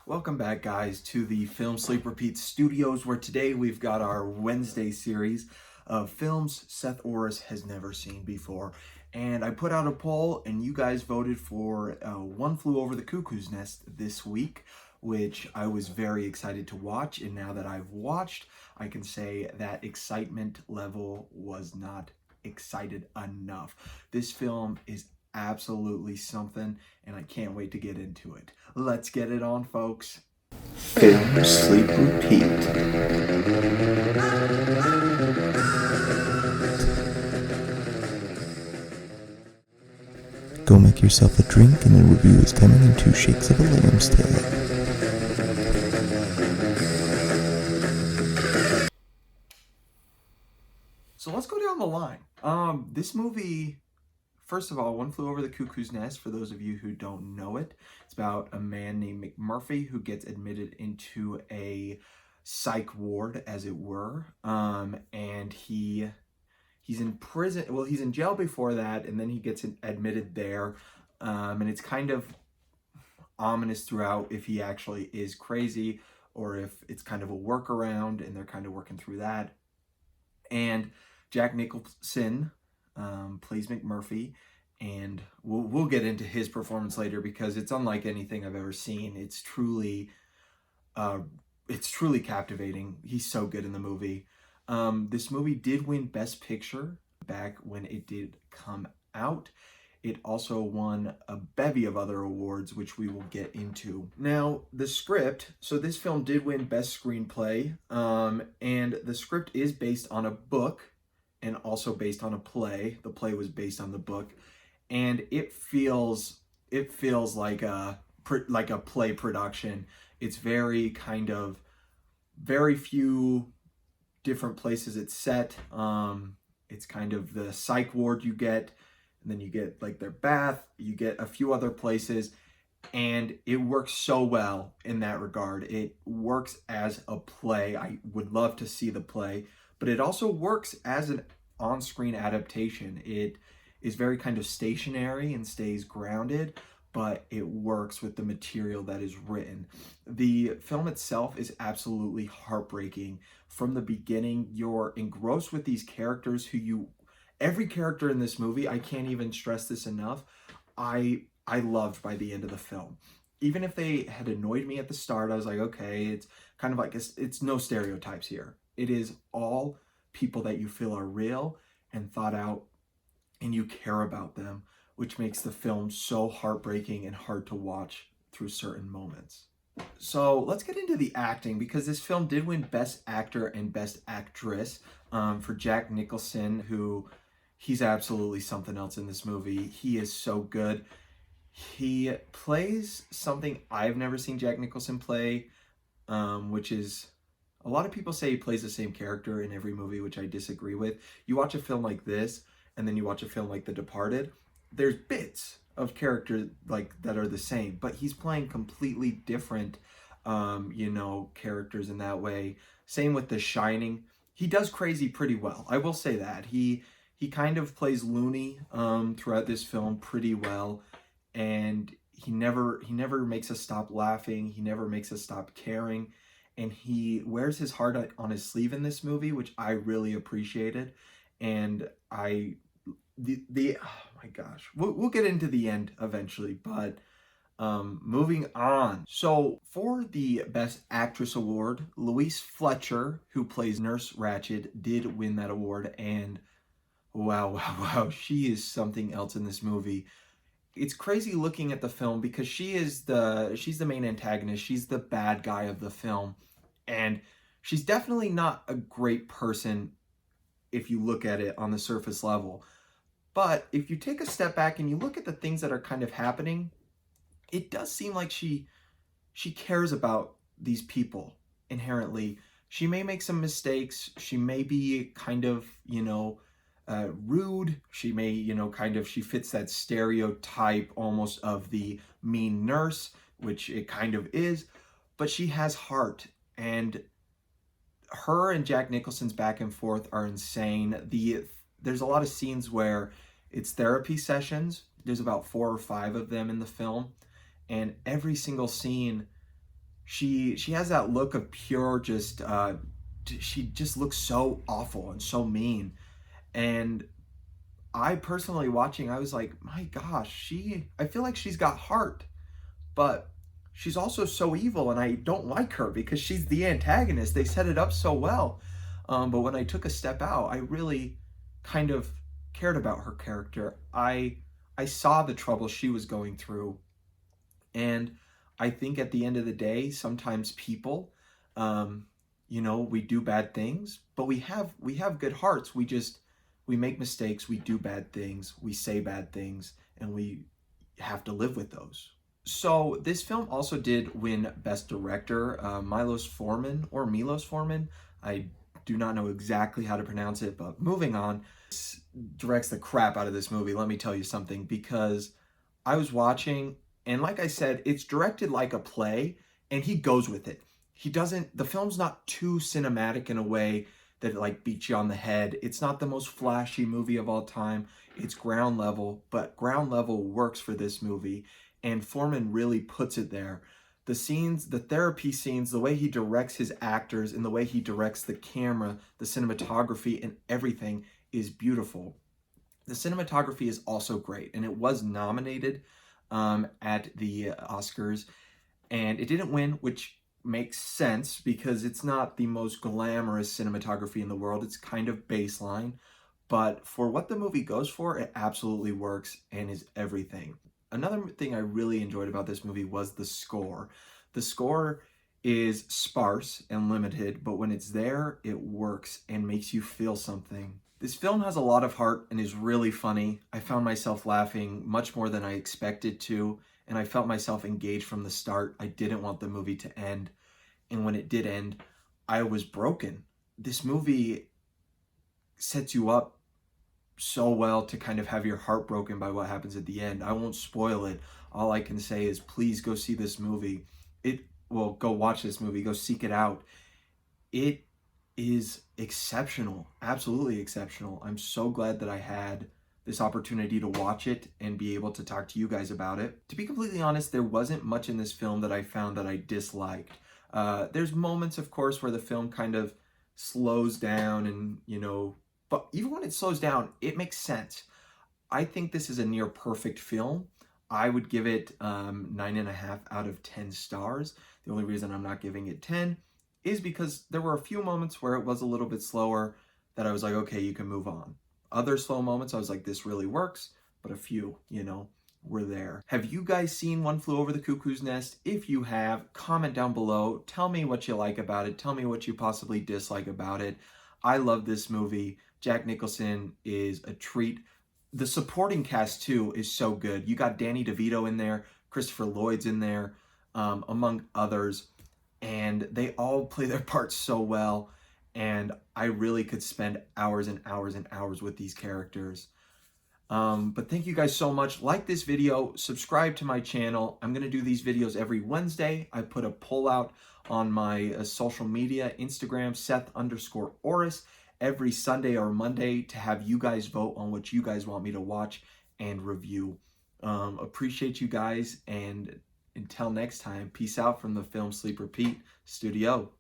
Welcome back, guys, to the Film Sleep Repeat Studios, where today we've got our Wednesday series of films Seth Orris has never seen before. And I put out a poll, and you guys voted for One Flew Over the Cuckoo's Nest this week, which I was very excited to watch. And now that I've watched, I can say that excitement level was not excited enough. This film is absolutely something, and I can't wait to get into it. Let's get it on, folks. Film Sleep Repeat. Go make yourself a drink, and a review is coming in 2 shakes of a lamb's tail. So let's go down the line. This movie, first of all, One Flew Over the Cuckoo's Nest, for those of you who don't know it, it's about a man named McMurphy who gets admitted into a psych ward, as it were, and he's in prison. Well, he's in jail before that, and then he gets admitted there, and it's kind of ominous throughout if he actually is crazy or if it's kind of a workaround, and they're kind of working through that. And Jack Nicholson plays McMurphy, and we'll get into his performance later because it's unlike anything I've ever seen. It's truly captivating. He's so good in the movie. This movie did win Best Picture back when it did come out. It also won a bevy of other awards, which we will get into. Now, the script, so this film did win Best Screenplay, and the script is based on a book and also based on a play. The play was based on the book, and it feels like a play production. It's very few different places it's set. It's kind of the psych ward you get, and then you get like their bath, you get a few other places, and it works so well in that regard. It works as a play. I would love to see the play, but it also works as an on-screen adaptation. It is very kind of stationary and stays grounded, but it works with the material that is written. The film itself is absolutely heartbreaking. From the beginning, you're engrossed with these characters every character in this movie, I can't even stress this enough, I loved by the end of the film. Even if they had annoyed me at the start, I was like, okay, it's kind of like, it's no stereotypes here. It is all people that you feel are real and thought out, and you care about them, which makes the film so heartbreaking and hard to watch through certain moments. So let's get into the acting, because this film did win Best Actor and Best Actress for Jack Nicholson, who he's absolutely something else in this movie. He is so good. He plays something I've never seen Jack Nicholson play, which is, a lot of people say he plays the same character in every movie, which I disagree with. You watch a film like this, and then you watch a film like The Departed, there's bits of character like that are the same, but he's playing completely different, characters in that way. Same with The Shining. He does crazy pretty well. I will say that. He kind of plays loony throughout this film pretty well, and he never makes us stop laughing. He never makes us stop caring, and he wears his heart on his sleeve in this movie, which I really appreciated. And oh my gosh, we'll get into the end eventually, but moving on. So for the Best Actress award, Louise Fletcher, who plays Nurse Ratched, did win that award, and wow, she is something else in this movie. It's crazy looking at the film because she's the main antagonist. She's the bad guy of the film, and she's definitely not a great person if you look at it on the surface level. But if you take a step back and you look at the things that are kind of happening, it does seem like she cares about these people inherently. She may make some mistakes. She may be kind of, rude. She may, she fits that stereotype almost of the mean nurse, which it kind of is, but she has heart. And her and Jack Nicholson's back and forth are insane. There's a lot of scenes where it's therapy sessions. There's about 4 or 5 of them in the film, and every single scene She has that look of pure just she just looks so awful and so mean. And I personally watching, I was like, my gosh, I feel like she's got heart, but she's also so evil, and I don't like her because she's the antagonist. They set it up so well. But when I took a step out, I really kind of cared about her character. I saw the trouble she was going through, and I think at the end of the day, sometimes people, um, we do bad things, but we have good hearts. We make mistakes, we do bad things, we say bad things, and we have to live with those. So this film also did win Best Director. Milos Forman. I do not know exactly how to pronounce it, but moving on. Directs the crap out of this movie. Let me tell you something, because I was watching, and like I said, it's directed like a play, and he goes with it. He doesn't. The film's not too cinematic in a way that it like beats you on the head. It's not the most flashy movie of all time. It's ground level, but ground level works for this movie, and Foreman really puts it there. The scenes, the therapy scenes, the way he directs his actors, and the way he directs the camera, the cinematography, and everything is beautiful. The cinematography is also great, and it was nominated at the Oscars, and it didn't win, which makes sense because it's not the most glamorous cinematography in the world. It's kind of baseline, but for what the movie goes for, it absolutely works and is everything. Another thing I really enjoyed about this movie was the score. The score is sparse and limited, but when it's there, it works and makes you feel something. This film has a lot of heart and is really funny. I found myself laughing much more than I expected to, and I felt myself engaged from the start. I didn't want the movie to end, and when it did end, I was broken. This movie sets you up so well to kind of have your heart broken by what happens at the end. I won't spoil it. All I can say is please go see this movie. Go watch this movie, go seek it out. It is exceptional, absolutely exceptional. I'm so glad that I had this opportunity to watch it and be able to talk to you guys about it. To be completely honest, there wasn't much in this film that I found that I disliked. There's moments, of course, where the film kind of slows down and, but even when it slows down, it makes sense. I think this is a near perfect film. I would give it 9.5 out of 10 stars. The only reason I'm not giving it 10 is because there were a few moments where it was a little bit slower that I was like, okay, you can move on. Other slow moments, I was like, this really works, but a few, were there. Have you guys seen One Flew Over the Cuckoo's Nest? If you have, comment down below. Tell me what you like about it. Tell me what you possibly dislike about it. I love this movie. Jack Nicholson is a treat. The supporting cast, too, is so good. You got Danny DeVito in there, Christopher Lloyd's in there, among others, and they all play their parts so well, and I really could spend hours and hours and hours with these characters. But thank you guys so much. Like this video, subscribe to my channel. I'm going to do these videos every Wednesday. I put a poll out on my social media, Instagram, Seth_Oris, every Sunday or Monday to have you guys vote on what you guys want me to watch and review. Appreciate you guys, and until next time, peace out from the Film Sleep Repeat studio.